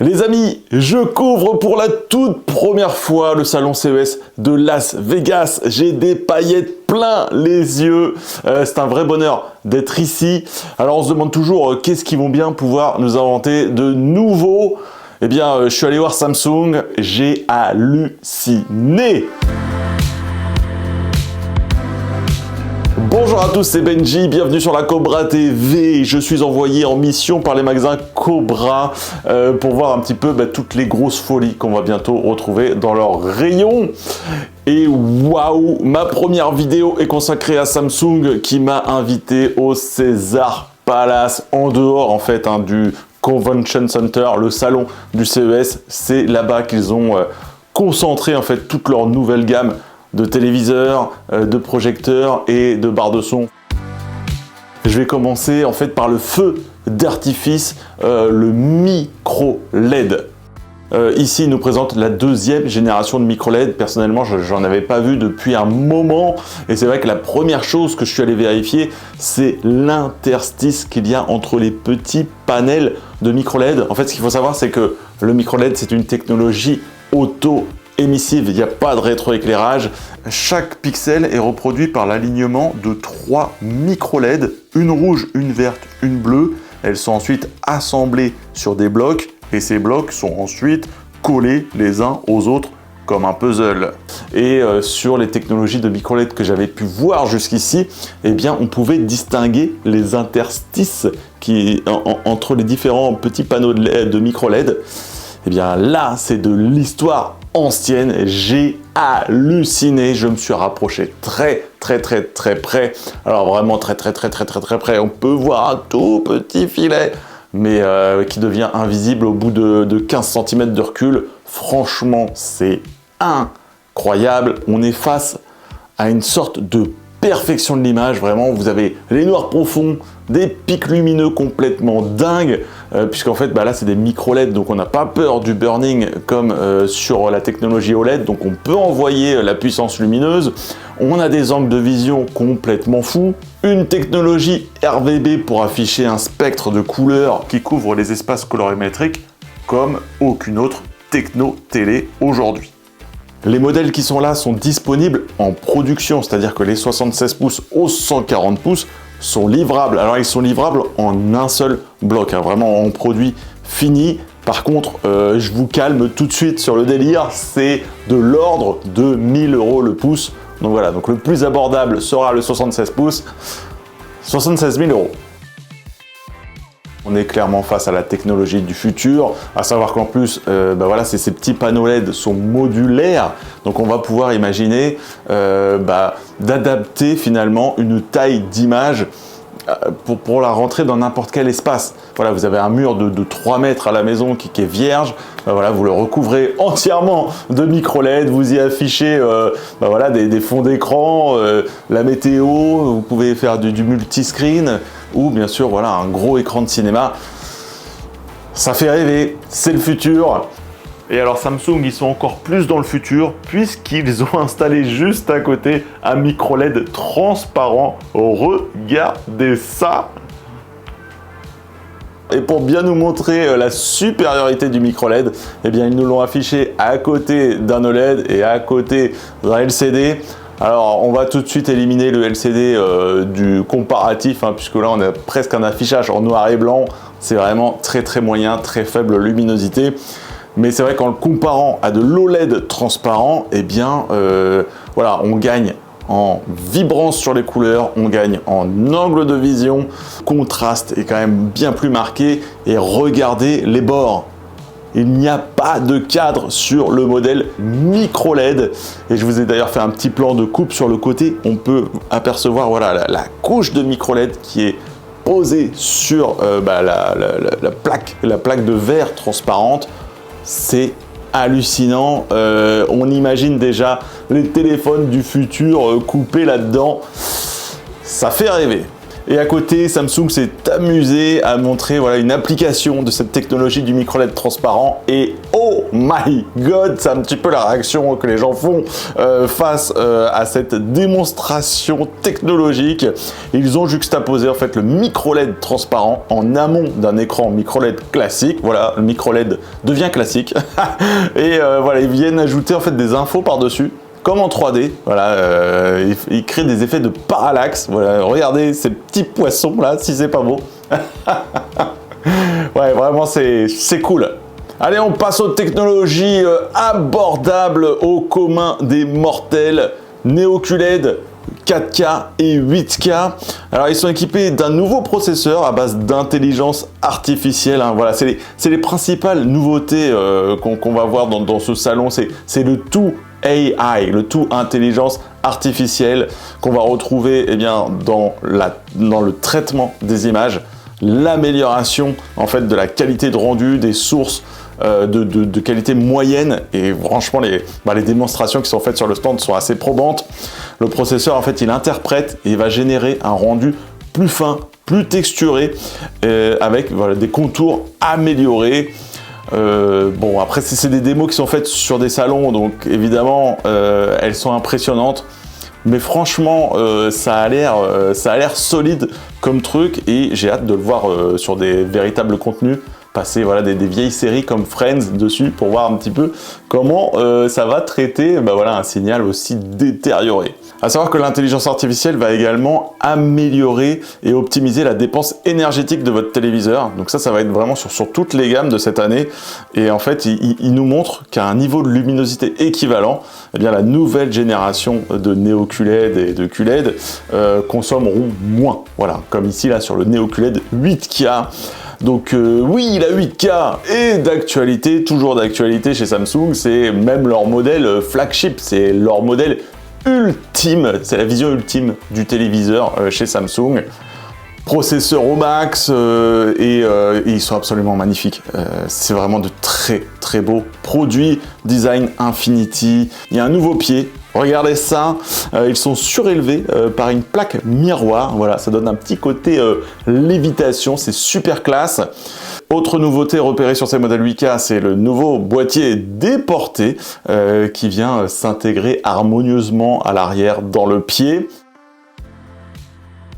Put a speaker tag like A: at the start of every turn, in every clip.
A: Les amis, je couvre pour la toute première fois le salon CES de Las Vegas. J'ai des paillettes plein les yeux. C'est un vrai bonheur d'être ici. Alors on se demande toujours qu'est-ce qu'ils vont bien pouvoir nous inventer de nouveau. Eh bien, je suis allé voir Samsung, j'ai halluciné. Bonjour à tous, c'est Benji, bienvenue sur la Cobra TV. Je suis envoyé en mission par les magasins Cobra pour voir un petit peu toutes les grosses folies qu'on va bientôt retrouver dans leur rayon. Et waouh, ma première vidéo est consacrée à Samsung qui m'a invité au Caesars Palace, en dehors en fait du Convention Center, le salon du CES. C'est là-bas qu'ils ont concentré en fait toute leur nouvelle gamme de téléviseurs, de projecteurs et de barres de son. Je vais commencer en fait par le feu d'artifice, le micro LED. Ici, il nous présente la deuxième génération de micro LED. Personnellement, j'en avais pas vu depuis un moment. Et c'est vrai que la première chose que je suis allé vérifier, c'est l'interstice qu'il y a entre les petits panels de micro LED. En fait, ce qu'il faut savoir, c'est que le micro LED, c'est une technologie auto-émissive. Il n'y a pas de rétroéclairage. Chaque pixel est reproduit par l'alignement de 3 micro LED, une rouge, une verte, une bleue. Elles sont ensuite assemblées sur des blocs et ces blocs sont ensuite collés les uns aux autres comme un puzzle. Et sur les technologies de micro LED que j'avais pu voir jusqu'ici, eh bien on pouvait distinguer les interstices entre les différents petits panneaux de micro LED. Eh bien là, c'est de l'histoire ancienne. J'ai halluciné. Je me suis rapproché très près. Alors vraiment très près. On peut voir un tout petit filet, mais qui devient invisible au bout de 15 cm de recul. Franchement, c'est incroyable. On est face à une sorte de perfection de l'image. Vraiment, vous avez les noirs profonds, des pics lumineux complètement dingues, puisqu'en fait là c'est des micro LED, donc on n'a pas peur du burning comme sur la technologie OLED, donc on peut envoyer la puissance lumineuse. On a des angles de vision complètement fous, une technologie RGB pour afficher un spectre de couleurs qui couvre les espaces colorimétriques comme aucune autre techno télé aujourd'hui. Les modèles qui sont là sont disponibles en production, c'est-à-dire que les 76 pouces aux 140 pouces sont livrables. Alors ils sont livrables en un seul bloc, vraiment en produit fini. Par contre, je vous calme tout de suite sur le délire, c'est de l'ordre de 1000 € le pouce. Donc voilà, donc le plus abordable sera le 76 pouces, 76 000 €. On est clairement face à la technologie du futur, à savoir qu'en plus, ces petits panneaux LED sont modulaires, donc on va pouvoir imaginer d'adapter finalement une taille d'image pour la rentrer dans n'importe quel espace. Voilà, vous avez un mur de 3 mètres à la maison qui est vierge, vous le recouvrez entièrement de micro LED, vous y affichez des fonds d'écran, la météo, vous pouvez faire du multiscreen, ou bien sûr un gros écran de cinéma. Ça fait rêver, c'est le futur. Et alors Samsung, ils sont encore plus dans le futur puisqu'ils ont installé juste à côté un micro LED transparent. Regardez ça! Et pour bien nous montrer la supériorité du micro LED, eh bien ils nous l'ont affiché à côté d'un OLED et à côté d'un LCD. Alors, on va tout de suite éliminer le LCD du comparatif, puisque là, on a presque un affichage en noir et blanc. C'est vraiment très moyen, très faible luminosité. Mais c'est vrai qu'en le comparant à de l'OLED transparent, eh bien, on gagne en vibrance sur les couleurs, on gagne en angle de vision, contraste est quand même bien plus marqué. Et regardez les bords. Il n'y a pas de cadre sur le modèle micro LED. Et je vous ai d'ailleurs fait un petit plan de coupe sur le côté. On peut apercevoir la couche de micro LED qui est posée sur la plaque de verre transparente. C'est hallucinant. On imagine déjà les téléphones du futur coupés là-dedans. Ça fait rêver. Et à côté, Samsung s'est amusé à montrer voilà, une application de cette technologie du micro-LED transparent. Et oh my god, c'est un petit peu la réaction que les gens font face à cette démonstration technologique. Ils ont juxtaposé en fait le micro-LED transparent en amont d'un écran micro-LED classique. Voilà, le micro-LED devient classique. Et voilà, ils viennent ajouter en fait des infos par-dessus. Comme en 3D, voilà, il crée des effets de parallaxe. Voilà, regardez ces petits poissons là, si c'est pas beau. Ouais, vraiment c'est cool. Allez, on passe aux technologies abordables au commun des mortels. Neo QLED 4K et 8K. Alors ils sont équipés d'un nouveau processeur à base d'intelligence artificielle. Hein. Voilà, c'est les principales nouveautés qu'on va voir dans ce salon. C'est le tout AI, le tout intelligence artificielle qu'on va retrouver eh bien, dans le traitement des images, l'amélioration en fait de la qualité de rendu des sources de qualité moyenne, et franchement les démonstrations qui sont faites sur le stand sont assez probantes. Le processeur en fait il interprète et il va générer un rendu plus fin, plus texturé avec voilà, des contours améliorés. Bon après c'est des démos qui sont faites sur des salons, donc évidemment elles sont impressionnantes, mais franchement ça a l'air solide comme truc, et j'ai hâte de le voir sur des véritables contenus, passer voilà, des vieilles séries comme Friends dessus pour voir un petit peu comment ça va traiter voilà, un signal aussi détérioré. À savoir que l'intelligence artificielle va également améliorer et optimiser la dépense énergétique de votre téléviseur. Donc ça va être vraiment sur toutes les gammes de cette année. Et en fait, il nous montre qu'à un niveau de luminosité équivalent, eh bien, la nouvelle génération de Neo QLED et de QLED consommeront moins. Voilà, comme ici là sur le Neo QLED 8K. Donc oui, la 8K est d'actualité, toujours d'actualité chez Samsung. C'est même leur modèle flagship, c'est leur modèle ultime, c'est la vision ultime du téléviseur chez Samsung. Processeur au max et ils sont absolument magnifiques. C'est vraiment de très beaux produits. Design Infinity. Il y a un nouveau pied. Regardez ça, ils sont surélevés par une plaque miroir. Voilà, ça donne un petit côté lévitation, c'est super classe. Autre nouveauté repérée sur ces modèles 8K, c'est le nouveau boîtier déporté qui vient s'intégrer harmonieusement à l'arrière dans le pied.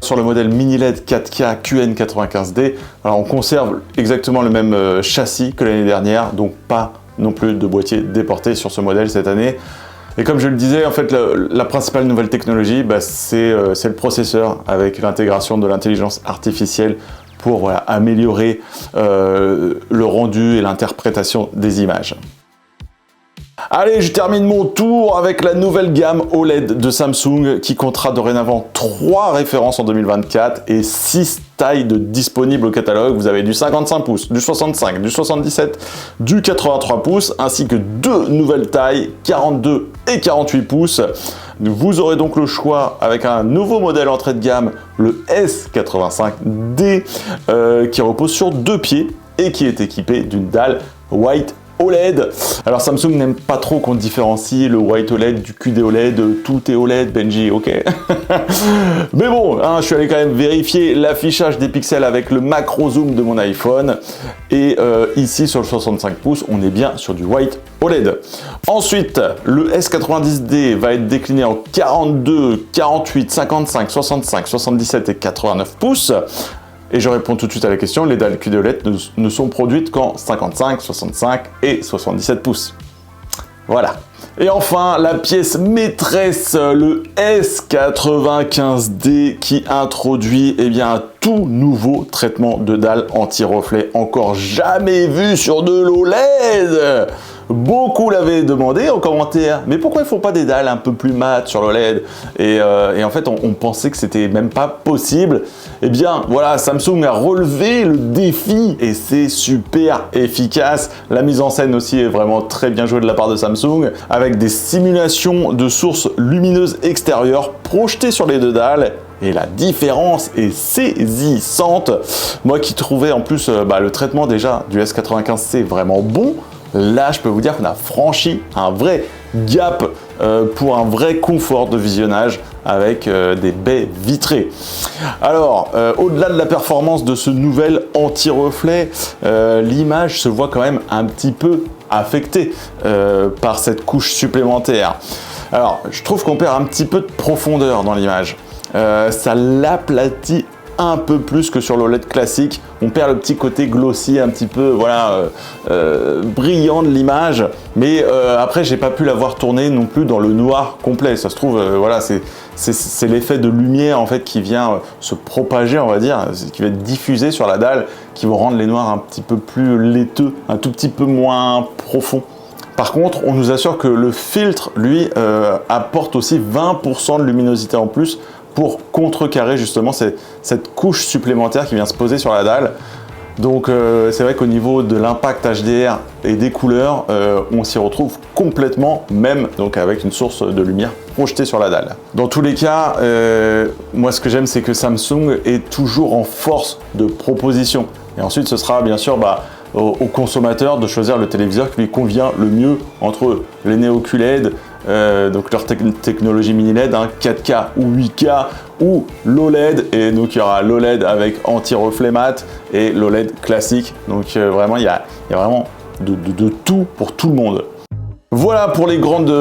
A: Sur le modèle mini LED 4K QN95D, alors on conserve exactement le même châssis que l'année dernière, donc pas non plus de boîtier déporté sur ce modèle cette année. Et comme je le disais, en fait, la principale nouvelle technologie, c'est le processeur avec l'intégration de l'intelligence artificielle pour voilà, améliorer le rendu et l'interprétation des images. Allez, je termine mon tour avec la nouvelle gamme OLED de Samsung qui comptera dorénavant 3 références en 2024 et 6 tailles disponibles au catalogue. Vous avez du 55 pouces, du 65, du 77, du 83 pouces, ainsi que 2 nouvelles tailles, 42 et 48 pouces. Vous aurez donc le choix avec un nouveau modèle entrée de gamme, le S85D, qui repose sur 2 pieds et qui est équipé d'une dalle White OLED. Alors Samsung n'aime pas trop qu'on différencie le White OLED du QD OLED, tout est OLED, Benji, ok. Mais bon, hein, je suis allé quand même vérifier l'affichage des pixels avec le macro zoom de mon iPhone. Et ici sur le 65 pouces, on est bien sur du White OLED. Ensuite, le S90D va être décliné en 42, 48, 55, 65, 77 et 89 pouces. Et je réponds tout de suite à la question, les dalles QD OLED ne sont produites qu'en 55, 65 et 77 pouces. Voilà. Et enfin, la pièce maîtresse, le S95D qui introduit un tout nouveau traitement de dalle anti-reflet encore jamais vu sur de l'OLED. Beaucoup l'avaient demandé en commentaire, mais pourquoi ils font pas des dalles un peu plus mates sur l'OLED et en fait, on pensait que c'était même pas possible. Eh bien, voilà, Samsung a relevé le défi et c'est super efficace. La mise en scène aussi est vraiment très bien jouée de la part de Samsung, avec des simulations de sources lumineuses extérieures projetées sur les 2 dalles. Et la différence est saisissante. Moi qui trouvais en plus le traitement déjà du S95C vraiment bon, là je peux vous dire qu'on a franchi un vrai Gap pour un vrai confort de visionnage avec des baies vitrées. Alors, au-delà de la performance de ce nouvel anti-reflet, l'image se voit quand même un petit peu affectée par cette couche supplémentaire. Alors, je trouve qu'on perd un petit peu de profondeur dans l'image. Ça l'aplatit un peu plus que sur l'OLED classique. On perd le petit côté glossy, un petit peu brillant de l'image. Mais après, j'ai pas pu la voir tourner non plus dans le noir complet. Ça se trouve, voilà, c'est l'effet de lumière en fait qui vient se propager, on va dire, qui va être diffusé sur la dalle, qui va rendre les noirs un petit peu plus laiteux, un tout petit peu moins profond. Par contre, on nous assure que le filtre, lui, apporte aussi 20% de luminosité en plus pour contrecarrer justement cette couche supplémentaire qui vient se poser sur la dalle. Donc c'est vrai qu'au niveau de l'impact HDR et des couleurs, on s'y retrouve complètement, même donc avec une source de lumière projetée sur la dalle. Dans tous les cas, moi ce que j'aime, c'est que Samsung est toujours en force de proposition. Et ensuite, ce sera bien sûr au consommateur de choisir le téléviseur qui lui convient le mieux entre les Neo QLED, donc leur technologie mini LED, 4K ou 8K, ou l'OLED, et donc il y aura l'OLED avec anti-reflet mat et l'OLED classique. Donc vraiment, il y a vraiment de tout pour tout le monde. Voilà pour les grandes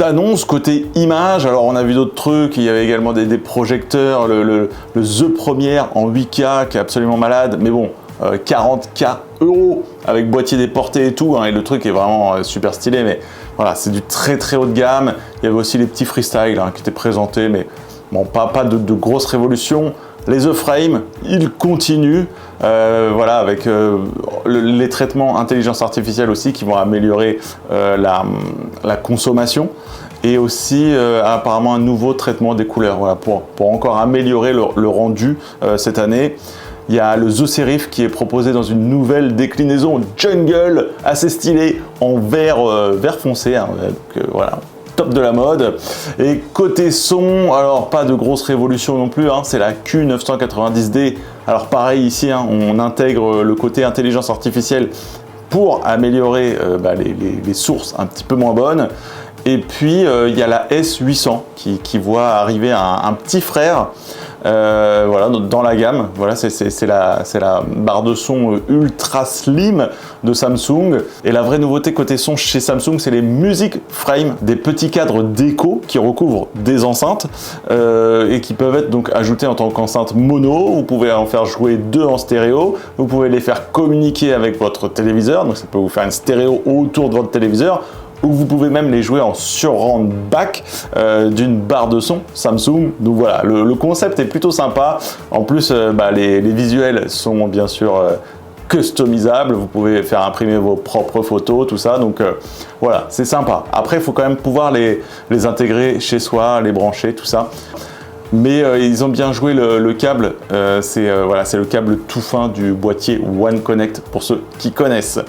A: annonces côté image. Alors on a vu d'autres trucs, il y avait également des projecteurs, le The Premiere en 8K qui est absolument malade, mais bon, 40K € avec boîtier déporté et tout, et le truc est vraiment super stylé, mais voilà, c'est du très très haut de gamme. Il y avait aussi les petits freestyles qui étaient présentés, mais bon, pas de grosses révolutions. Les The Frame, ils continuent, voilà, avec les traitements intelligence artificielle aussi qui vont améliorer la consommation, et aussi apparemment un nouveau traitement des couleurs, voilà, pour encore améliorer le rendu cette année. Il y a le The Serif qui est proposé dans une nouvelle déclinaison jungle assez stylée en vert foncé, donc, voilà, top de la mode. Et côté son, alors pas de grosse révolution non plus, c'est la Q990D. Alors pareil ici, on intègre le côté intelligence artificielle pour améliorer les sources un petit peu moins bonnes. Et puis il y a la S800 qui voit arriver un petit frère. Voilà, dans la gamme, voilà, c'est la barre de son ultra slim de Samsung. Et la vraie nouveauté côté son chez Samsung, c'est les Music Frame, des petits cadres déco qui recouvrent des enceintes et qui peuvent être donc ajoutés en tant qu'enceinte mono. Vous pouvez en faire jouer deux en stéréo, vous pouvez les faire communiquer avec votre téléviseur, donc ça peut vous faire une stéréo autour de votre téléviseur, ou vous pouvez même les jouer en surround back d'une barre de son Samsung. Donc voilà, le concept est plutôt sympa. En plus, les visuels sont bien sûr customisables. Vous pouvez faire imprimer vos propres photos, tout ça. Donc voilà, c'est sympa. Après, il faut quand même pouvoir les intégrer chez soi, les brancher, tout ça. Mais ils ont bien joué le câble. C'est le câble tout fin du boîtier One Connect pour ceux qui connaissent.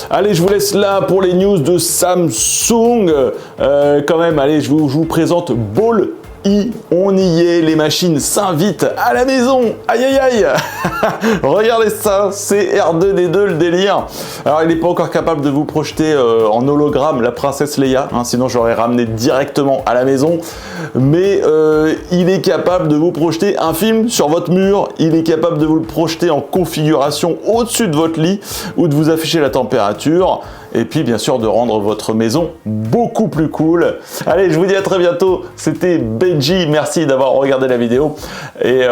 A: Allez, je vous laisse là pour les news de Samsung. Quand même, allez, je vous présente Ball-E. On y est, les machines s'invitent à la maison. Aïe aïe aïe. Regardez ça, c'est R2D2 le délire. Alors il n'est pas encore capable de vous projeter en hologramme la princesse Leia, sinon j'aurais ramené directement à la maison. Mais il est capable de vous projeter un film sur votre mur, il est capable de vous le projeter en configuration au-dessus de votre lit, ou de vous afficher la température. Et puis bien sûr de rendre votre maison beaucoup plus cool. Allez, je vous dis à très bientôt. C'était Benji, merci d'avoir regardé la vidéo. Et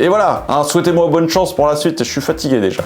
A: voilà, souhaitez-moi bonne chance pour la suite, je suis fatigué déjà.